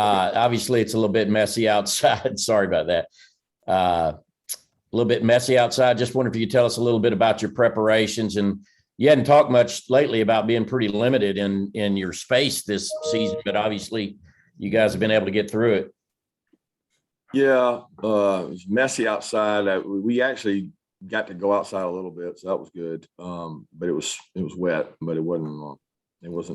Obviously, it's a little bit messy outside. Sorry about that. A little bit messy outside. Just wonder if you could tell us a little bit about your preparations. And you hadn't talked much lately about being pretty limited in your space this season, but obviously you guys have been able to get through it. Yeah, it was messy outside. We actually got to go outside a little bit, so that was good. But it was wet, but it wasn't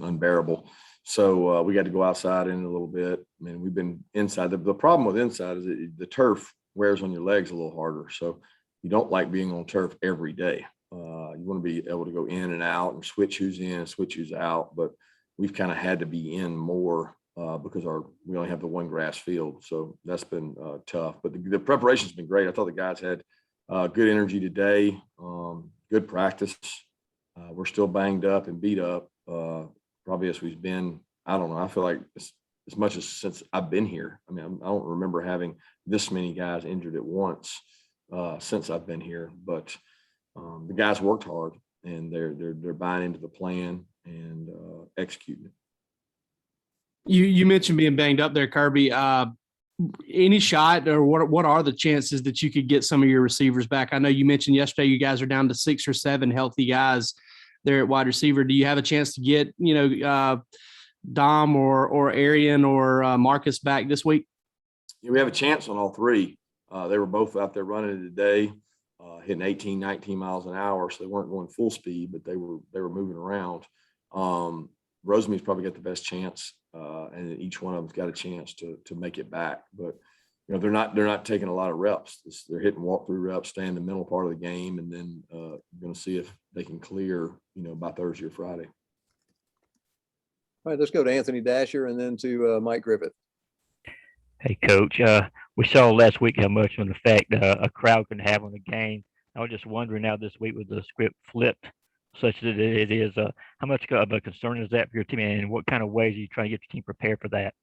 unbearable. So we got to go outside in a little bit. I mean, we've been inside. The problem with inside is the turf wears on your legs a little harder. So you don't like being on turf every day. You want to be able to go in and out and switch who's in, switch who's out. But we've kind of had to be in more because we only have the one grass field. So that's been tough. But the preparation's been great. I thought the guys had good energy today, good practice. We're still banged up and beat up, probably as we've been. I don't know. I feel like as much as since I've been here. I mean, I don't remember having this many guys injured at once since I've been here. But the guys worked hard, and they're buying into the plan and executing it. You mentioned being banged up there, Kirby. Any shot, or what are the chances that you could get some of your receivers back? I know you mentioned yesterday you guys are down to 6 or 7 healthy guys there at wide receiver. Do you have a chance to get Dom or Arian or Marcus back this week? Yeah, we have a chance on all three. They were both out there running today, hitting 18, 19 miles an hour, so they weren't going full speed, but they were moving around. Rosemead's probably got the best chance, and each one of them's got a chance to make it back. But they're not taking a lot of reps. They're hitting walk-through reps, stay in the middle part of the game, and then you're going to see if they can clear, by Thursday or Friday. All right, let's go to Anthony Dasher and then to Mike Griffith. Hey, Coach. We saw last week how much of an effect a crowd can have on the game. I was just wondering now this week with the script flipped such that it is, how much of a concern is that for your team, and what kind of ways are you trying to get your team prepared for that?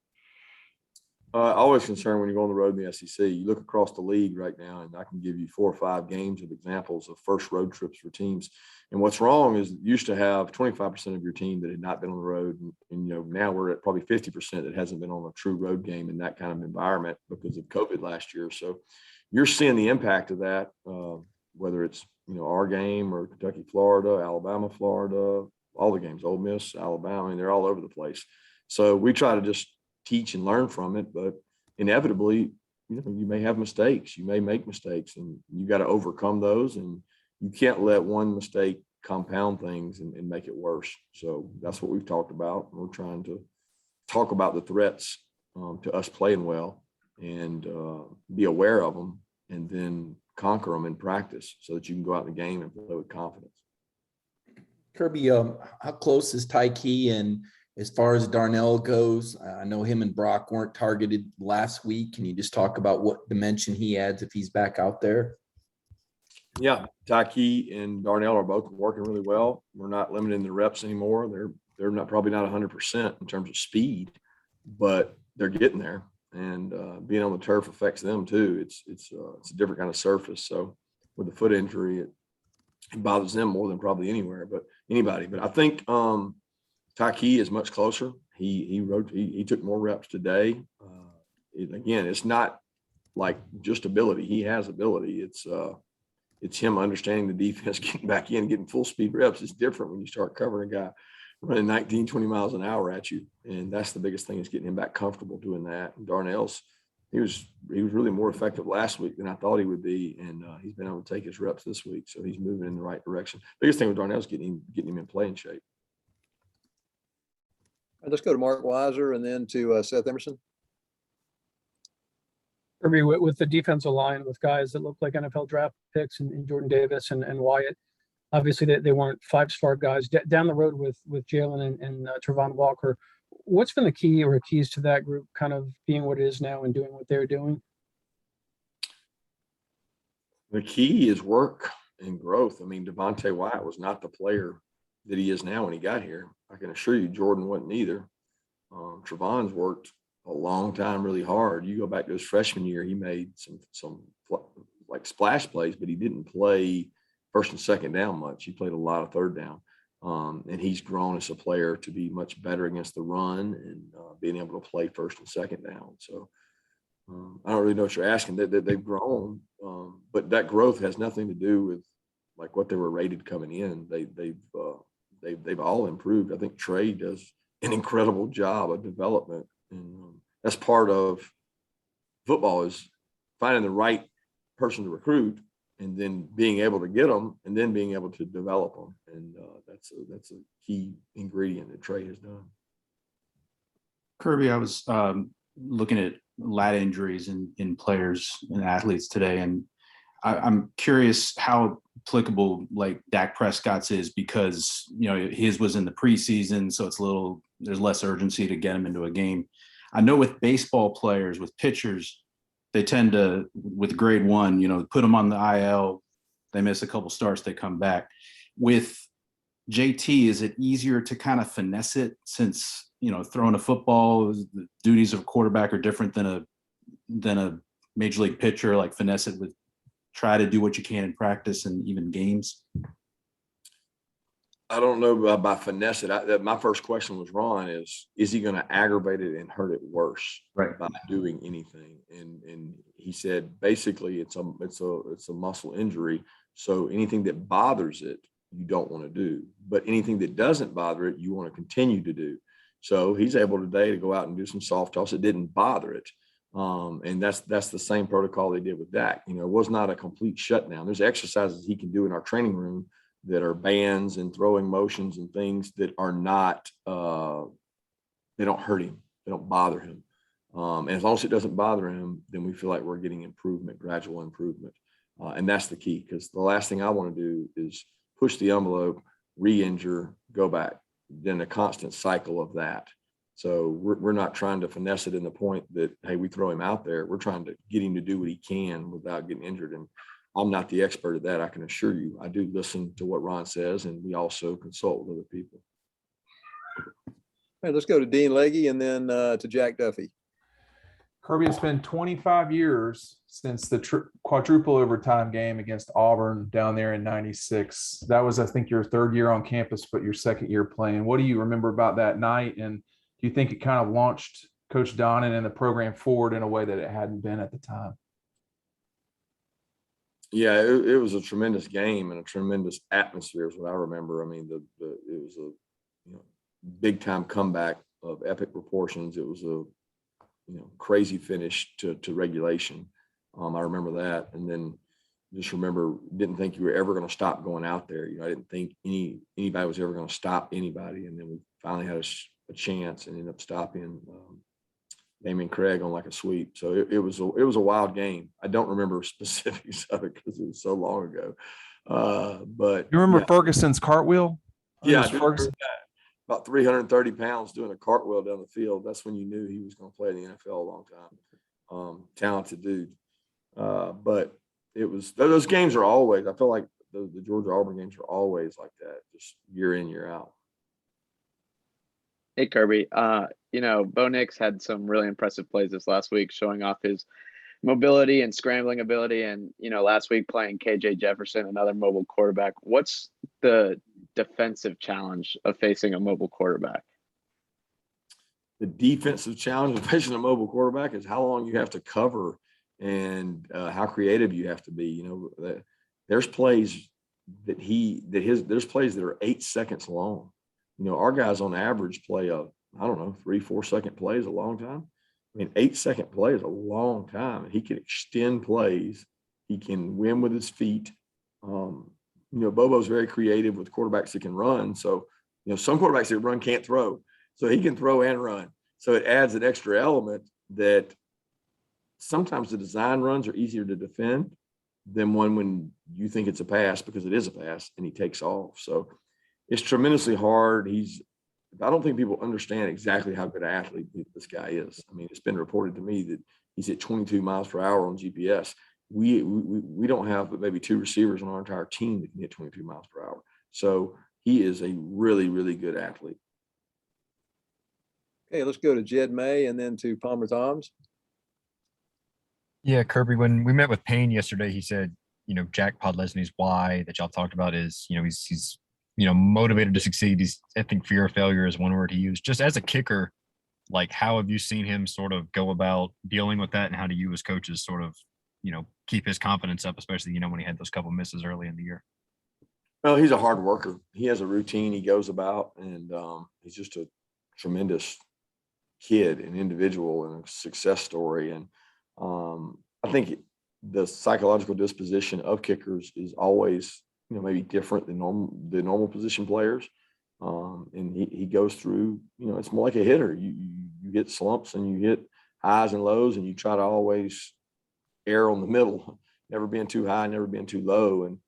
Always concerned when you go on the road in the SEC. You look across the league right now, and I can give you 4 or 5 games of examples of first road trips for teams. And what's wrong is you used to have 25% of your team that had not been on the road. And now we're at probably 50% that hasn't been on a true road game in that kind of environment because of COVID last year. So you're seeing the impact of that, whether it's, our game or Kentucky, Florida, Alabama, Florida, all the games, Ole Miss, Alabama, I mean, they're all over the place. So we try to just teach and learn from it, but inevitably, you may have mistakes, you may make mistakes, and you got to overcome those, and you can't let one mistake compound things and make it worse. So that's what we've talked about. We're trying to talk about the threats to us playing well and be aware of them, and then conquer them in practice so that you can go out in the game and play with confidence. Kirby, how close is Tyke? And as far as Darnell goes, I know him and Brock weren't targeted last week. Can you just talk about what dimension he adds if he's back out there? Yeah, Tyke and Darnell are both working really well. We're not limiting the reps anymore. They're probably not 100% in terms of speed, but they're getting there. And being on the turf affects them too. It's a different kind of surface. So with the foot injury, it bothers them more than probably anybody. But I think Tyke is much closer. He took more reps today. Again, it's not like just ability. He has ability. It's him understanding the defense, getting back in, getting full speed reps. It's different when you start covering a guy running 19, 20 miles an hour at you. And that's the biggest thing, is getting him back comfortable doing that. And Darnell's, he was really more effective last week than I thought he would be. And he's been able to take his reps this week. So he's moving in the right direction. Biggest thing with Darnell is getting him in playing shape. All right, let's go to Mark Weiser and then to Seth Emerson. Kirby, with the defensive line, with guys that look like NFL draft picks and Jordan Davis and Wyatt, obviously they weren't 5-star guys. Down the road with Jalen and Trevon Walker, what's been the key or keys to that group kind of being what it is now and doing what they're doing? The key is work and growth. I mean, Devontae Wyatt was not the player that he is now when he got here. I can assure you Jordan wasn't either. Trevon's worked a long time really hard. You go back to his freshman year, he made some like splash plays, but he didn't play first and second down much. He played a lot of third down. And he's grown as a player to be much better against the run and being able to play first and second down. So I don't really know what you're asking. They've grown, but that growth has nothing to do with like what they were rated coming in. They've all improved. I think Trey does an incredible job of development, and that's part of football is finding the right person to recruit and then being able to get them and then being able to develop them. And that's a key ingredient that Trey has done. Kirby, I was looking at lat injuries in players and athletes today, and I'm curious how applicable like Dak Prescott's is, because his was in the preseason, so there's less urgency to get him into a game. I know with baseball players, with pitchers, they tend to, with grade 1, put them on the IL, they miss a couple starts, they come back. With JT, is it easier to kind of finesse it, since throwing a football, the duties of a quarterback are different than a major league pitcher? Like finesse it with, try to do what you can in practice and even games? I don't know about finesse it. My first question was, Ron, is he going to aggravate it and hurt it worse by doing anything? And he said basically it's a muscle injury. So anything that bothers it, you don't want to do. But anything that doesn't bother it, you want to continue to do. So he's able today to go out and do some soft toss. It didn't bother it. And that's the same protocol they did with Dak. It was not a complete shutdown. There's exercises he can do in our training room that are bands and throwing motions and things that are not, they don't hurt him. They don't bother him. And as long as it doesn't bother him, then we feel like we're getting improvement, gradual improvement. And that's the key, because the last thing I want to do is push the envelope, re-injure, go back, then a constant cycle of that. So we're not trying to finesse it in the point that, hey, we throw him out there. We're trying to get him to do what he can without getting injured. And I'm not the expert at that, I can assure you. I do listen to what Ron says, and we also consult with other people. All right, let's go to Dean Legge and then to Jack Duffy. Kirby, it's been 25 years since the quadruple overtime game against Auburn down there in '96. That was, I think, your third year on campus, but your second year playing. What do you remember about that night? And do you think it kind of launched Coach Donnan and the program forward in a way that it hadn't been at the time? Yeah, it was a tremendous game and a tremendous atmosphere is what I remember. I mean, it was a big time comeback of epic proportions. It was a crazy finish to regulation. I remember that, and then just remember, didn't think you were ever going to stop going out there. I didn't think anybody was ever going to stop anybody, and then we finally had a chance and ended up stopping Damien Craig on like a sweep. So it was a wild game. I don't remember specifics of it because it was so long ago. But you remember Ferguson's cartwhel? Yeah, Ferguson. About 330 pounds doing a cartwheel down the field. That's when you knew he was going to play in the NFL a long time. Talented dude. But it was, those games are always, I feel like the Georgia Auburn games are always like that, just year in, year out. Hey, Kirby. Bo Nix had some really impressive plays this last week, showing off his mobility and scrambling ability. And, last week playing KJ Jefferson, another mobile quarterback. What's the defensive challenge of facing a mobile quarterback? The defensive challenge of facing a mobile quarterback is how long you have to cover and how creative you have to be. There's plays there's plays that are 8 seconds long. Our guys on average play 3-4 second play is a long time. 8 second play is a long time. He can extend plays. He can win with his feet. Bobo's very creative with quarterbacks that can run. So, some quarterbacks that run can't throw. So he can throw and run. So it adds an extra element that sometimes the design runs are easier to defend than one when you think it's a pass, because it is a pass and he takes off. So it's tremendously hard. I don't think people understand exactly how good an athlete this guy is. It's been reported to me that he's at 22 miles per hour on GPS. We don't have but maybe 2 receivers on our entire team that can get 22 miles per hour. So he is a really, really good athlete. Okay, let's go to Jed May and then to Palmer Thombs. Yeah, Kirby, when we met with Payne yesterday, he said, Jack Podlesny's why that y'all talked about is, he's motivated to succeed. I think fear of failure is one word he used. Just as a kicker, like how have you seen him sort of go about dealing with that, and how do you as coaches sort of, keep his confidence up, especially, when he had those couple misses early in the year? Well, he's a hard worker. He has a routine he goes about, and he's just a tremendous kid, an individual, and a success story. And I think the psychological disposition of kickers is always, maybe different than the normal position players. And he goes through, it's more like a hitter. You get slumps and you hit highs and lows, and you try to always err on the middle, never being too high, never being too low. And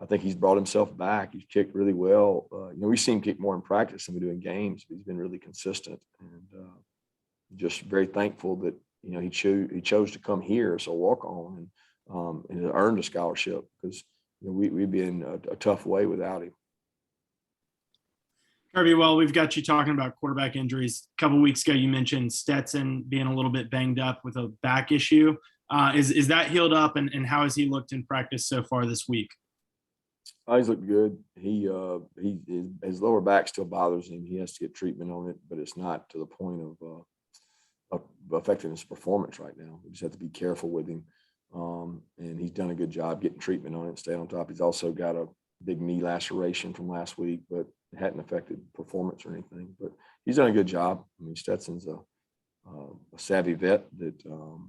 I think he's brought himself back. He's kicked really well. We've seen him kick more in practice than we do in games, but he's been really consistent, and just very thankful that, he chose to come here as a walk on, and earned a scholarship, because we'd be in a tough way without him. Kirby, well, we've got you talking about quarterback injuries. A couple of weeks ago, you mentioned Stetson being a little bit banged up with a back issue. Is that healed up, and how has he looked in practice so far this week? He's looked good. His lower back still bothers him. He has to get treatment on it, but it's not to the point of affecting his performance right now. We just have to be careful with him. And he's done a good job getting treatment on it and staying on top. He's also got a big knee laceration from last week, but it hadn't affected performance or anything. But he's done a good job. I mean, Stetson's a savvy vet that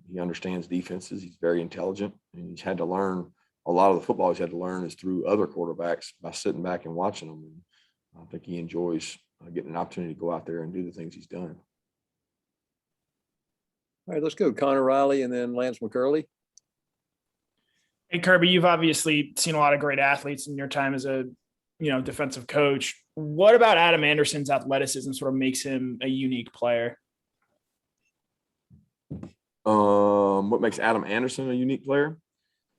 he understands defenses. He's very intelligent, and he's had to learn a lot of the football he's had to learn is through other quarterbacks by sitting back and watching them. And I think he enjoys getting an opportunity to go out there and do the things he's done. All right, let's go Connor Riley and then Lance McCurley. Hey, Kirby, you've obviously seen a lot of great athletes in your time as a, defensive coach. What about Adam Anderson's athleticism sort of makes him a unique player? What makes Adam Anderson a unique player?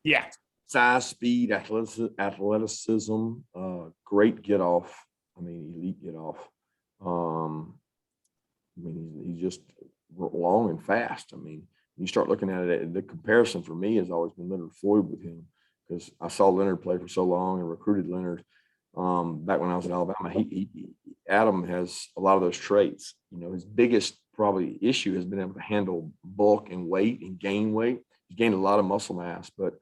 Yeah. Size, speed, athleticism, great get off. I mean, elite get off. He's just long and fast. I mean, you start looking at it, the comparison for me has always been Leonard Floyd with him, because I saw Leonard play for so long and recruited Leonard back when I was at Alabama. Adam has a lot of those traits. His biggest probably issue has been able to handle bulk and weight and gain weight. He's gained a lot of muscle mass, but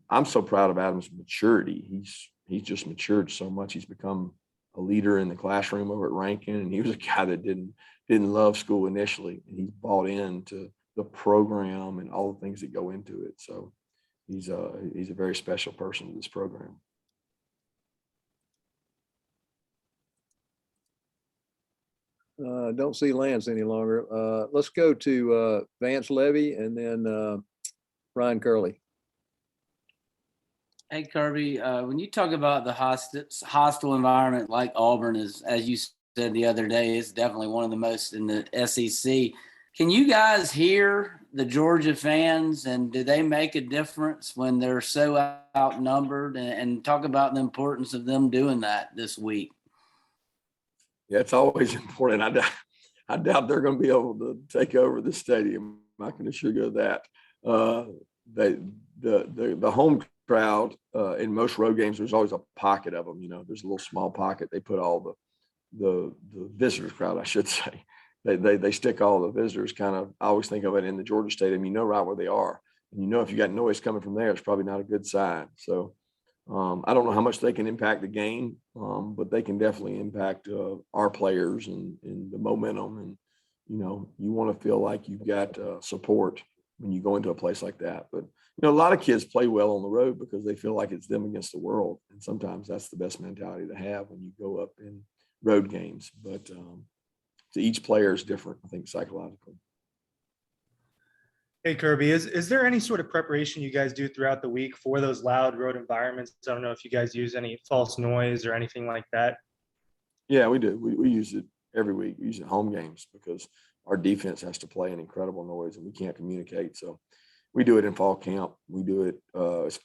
I'm so proud of Adam's maturity. He's just matured so much. He's become a leader in the classroom over at Rankin, and he was a guy that didn't love school initially, and he's bought into the program and all the things that go into it. So he's a very special person to this program. Don't see Lance any longer. Let's go to Vance Levy and then Ryan Curley. Hey, Kirby, when you talk about the hostile environment like Auburn is, as you said the other day, it's definitely one of the most in the SEC. Can you guys hear the Georgia fans, and do they make a difference when they're so outnumbered? And talk about the importance of them doing that this week. Yeah, it's always important. I doubt they're going to be able to take over the stadium. I can assure you of that. The home crowd in most road games, there's always a pocket of them. There's a little small pocket. They put all the visitors crowd, I should say. They stick all the visitors kind of. I always think of it in the Georgia Stadium. Right where they are, and if you got noise coming from there, it's probably not a good sign. So I don't know how much they can impact the game, but they can definitely impact our players and the momentum. And you want to feel like you've got support when you go into a place like that. But a lot of kids play well on the road because they feel like it's them against the world, and sometimes that's the best mentality to have when you go up in road games. But to each player is different, I think, psychologically. Hey, Kirby, is there any sort of preparation you guys do throughout the week for those loud road environments? I don't know if you guys use any false noise or anything like that. Yeah, we do. We use it every week. We use it at home games because our defense has to play an incredible noise and we can't communicate. So we do it in fall camp. We do it.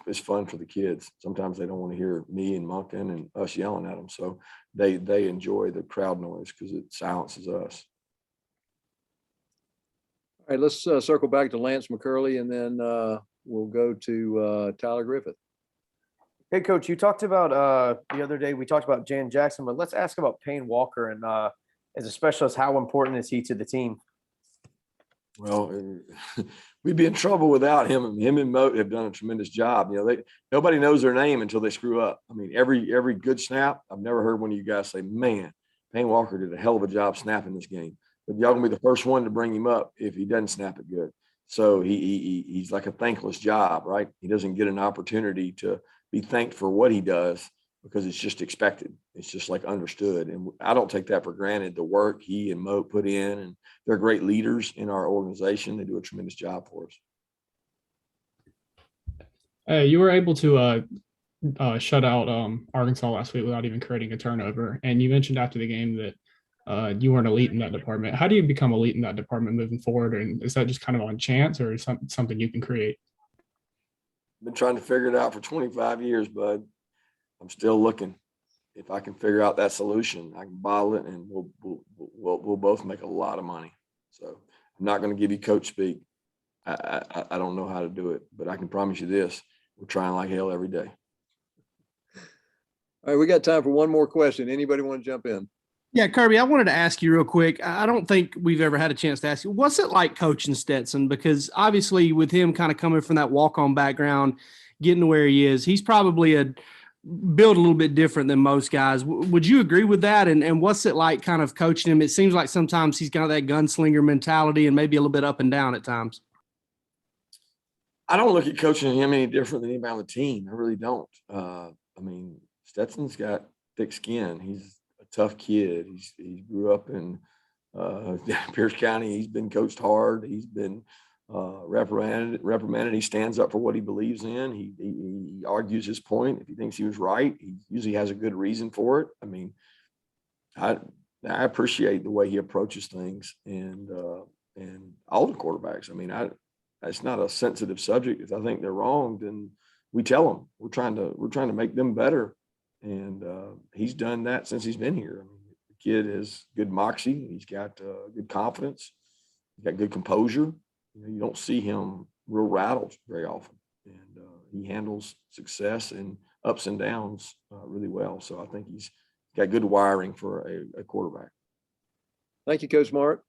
It's fun for the kids. Sometimes they don't want to hear me and Monken and us yelling at them. So they enjoy the crowd noise because it silences us. All right, let's circle back to Lance McCurley, and then we'll go to Tyler Griffith. Hey, Coach, you talked about the other day, we talked about Jan Jackson, but let's ask about Payne Walker. And as a specialist, how important is he to the team? Well, we'd be in trouble without him. And him and Moat have done a tremendous job. Nobody knows their name until they screw up. I mean, every good snap, I've never heard one of you guys say, man, Payne Walker did a hell of a job snapping this game. But y'all gonna be the first one to bring him up if he doesn't snap it good. So he's like a thankless job, right? He doesn't get an opportunity to be thanked for what he does because it's just expected. It's just like understood. And I don't take that for granted, the work he and Moat put in, and they're great leaders in our organization. They do a tremendous job for us. You were able to shut out Arkansas last week without even creating a turnover. And you mentioned after the game that you weren't elite in that department. How do you become elite in that department moving forward? And is that just kind of on chance, or is something you can create? Been trying to figure it out for 25 years, bud. I'm still looking. If I can figure out that solution, I can bottle it, and we'll both make a lot of money. So I'm not going to give you coach speak. I don't know how to do it, but I can promise you this: we're trying like hell every day. All right, we got time for one more question. Anybody want to jump in? Yeah, Kirby, I wanted to ask you real quick. I don't think we've ever had a chance to ask you, what's it like coaching Stetson? Because obviously with him kind of coming from that walk-on background, getting to where he is, he's probably built a little bit different than most guys. Would you agree with that? And what's it like kind of coaching him? It seems like sometimes he's got that gunslinger mentality and maybe a little bit up and down at times. I don't look at coaching him any different than anybody on the team. I really don't. I mean, Stetson's got thick skin. He's a tough kid. He grew up in Pierce County. He's been coached hard. He's been reprimanded. He stands up for what he believes in. He argues his point. If he thinks he was right, he usually has a good reason for it. I mean, I appreciate the way he approaches things, and all the quarterbacks. I mean, it's not a sensitive subject. If I think they're wrong, then we tell them. We're trying to make them better, and he's done that since he's been here. I mean, the kid has good moxie. He's got good confidence. He's got good composure. You don't see him real rattled very often, and he handles success and ups and downs really well. So I think he's got good wiring for a quarterback. Thank you, Coach Mark.